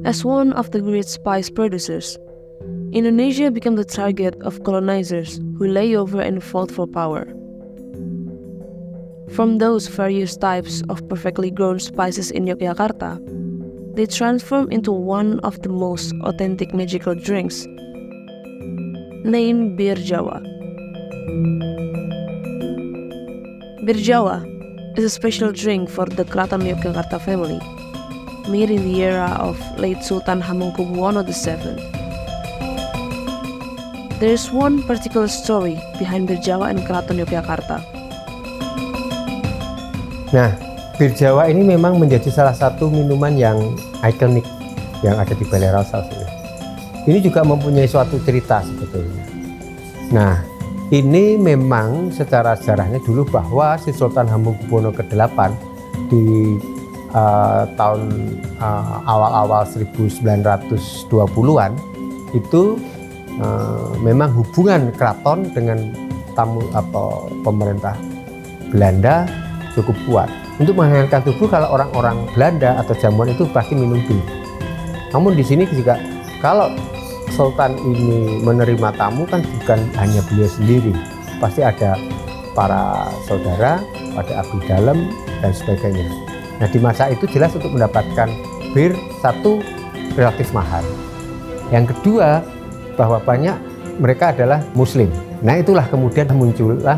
As one of the great spice producers, Indonesia became the target of colonizers who lay over and fought for power. From those various types of perfectly grown spices in Yogyakarta, they transformed into one of the most authentic magical drinks, named Bir Jawa. Bir Jawa is a special drink for the Kraton Yogyakarta family, made in the era of late Sultan Hamengkubuwono VII. There is one particular story behind Bir Jawa and Kraton Yogyakarta. Nah, Bir Jawa ini memang menjadi salah satu minuman yang ikonik yang ada di Balai Raus ini. Ini juga mempunyai suatu cerita sebetulnya. Nah, ini memang secara sejarahnya dulu bahwa si Sultan Hamengkubuwono ke-8 di tahun awal-awal 1920-an itu memang hubungan keraton dengan pemerintah Belanda cukup kuat. Untuk menghangatkan tubuh, kalau orang-orang Belanda atau jamuan itu pasti minum bir. Namun di sini juga kalau Sultan ini menerima tamu kan bukan hanya beliau sendiri, pasti ada para saudara, ada abdi dalam dan sebagainya. Nah, di masa itu jelas untuk mendapatkan bir, satu relatif mahal. Yang kedua, bahwa banyak mereka adalah Muslim. Nah, itulah kemudian muncullah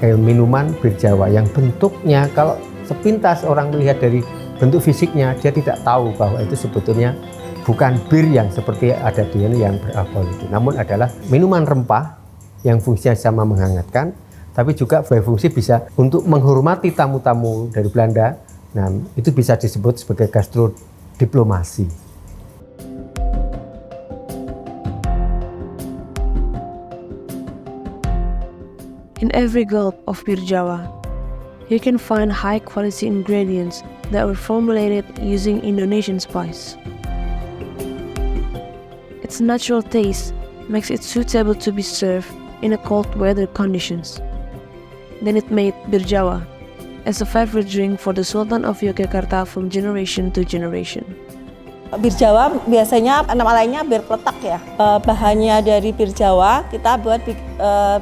minuman Bir Jawa yang bentuknya kalau sepintas orang melihat dari bentuk fisiknya, dia tidak tahu bahwa itu sebetulnya bukan bir yang seperti ada di ini yang beralkohol itu, namun adalah minuman rempah yang fungsinya sama menghangatkan, tapi juga berfungsi bisa untuk menghormati tamu-tamu dari Belanda. Nah, itu bisa disebut sebagai gastrodiplomasi. In every gulp of Bir Jawa, you can find high-quality ingredients that were formulated using Indonesian spice. Its natural taste makes it suitable to be served in a cold weather conditions. Then it made Bir Jawa as a favorite drink for the Sultan of Yogyakarta from generation to generation. Bir Jawa biasanya nama lainnya bir peletak ya. Bahannya dari Bir Jawa kita buat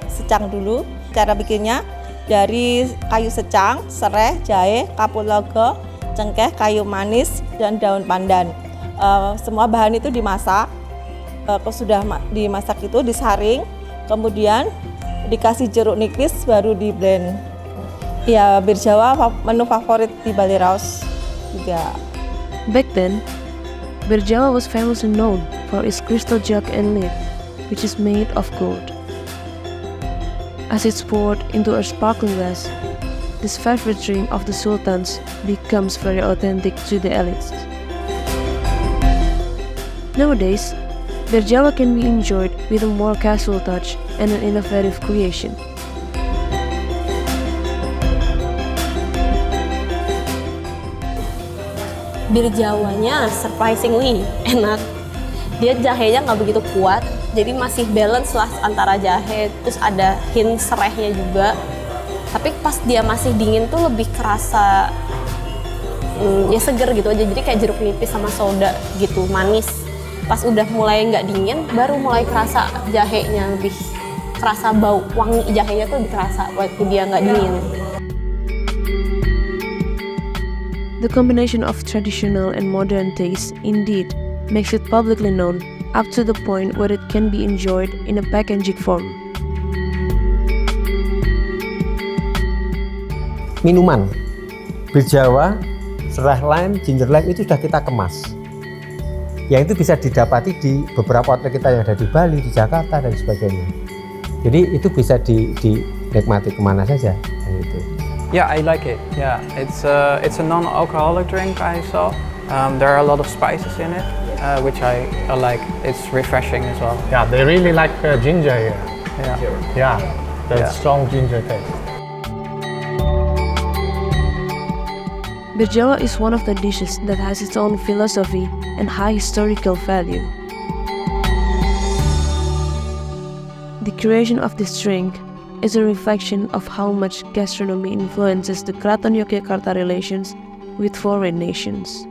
secang dulu. Cara bikinnya dari kayu secang, serai, jahe, kapur logo, cengkeh, kayu manis, dan daun pandan. Semua bahan itu dimasak. Kalau sudah dimasak itu disaring, kemudian dikasih jeruk nipis baru di blend. Ya, Bir Jawa menu favorit di Balai Raus juga. Back then, Bir Jawa was famously known for its crystal jug and lid, which is made of gold. As it's poured into a sparkling glass, this favorite drink of the sultans becomes very authentic to the elites. Nowadays, Bir Jawa can be enjoyed with a more casual touch and an innovative creation. Bir Jawanya surprisingly enak. Dia jahenya nggak begitu kuat, jadi masih balance lah antara jahe, terus ada hint serehnya juga. Tapi pas dia masih dingin tuh lebih kerasa ya seger gitu aja, jadi kayak jeruk nipis sama soda gitu, manis. Pas udah mulai nggak dingin, baru mulai kerasa jahenya, lebih kerasa bau, wangi jahenya tuh lebih kerasa waktu dia nggak dingin. The combination of traditional and modern taste indeed makes it publicly known up to the point where it can be enjoyed in a packaging form. Minuman Bir Jawa, serai lime, ginger lime itu sudah kita kemas. Yang itu bisa didapati di beberapa outlet kita yang ada di Bali, di Jakarta dan sebagainya. Jadi itu bisa dinikmati kemana saja. Gitu. Yeah, I like it. Yeah, it's a non-alcoholic drink I saw. There are a lot of spices in it, which I like. It's refreshing as well. Yeah, they really like ginger here. Yeah. The strong ginger taste. Bir Jawa is one of the dishes that has its own philosophy and high historical value. The creation of this drink is a reflection of how much gastronomy influences the Kraton Yogyakarta relations with foreign nations.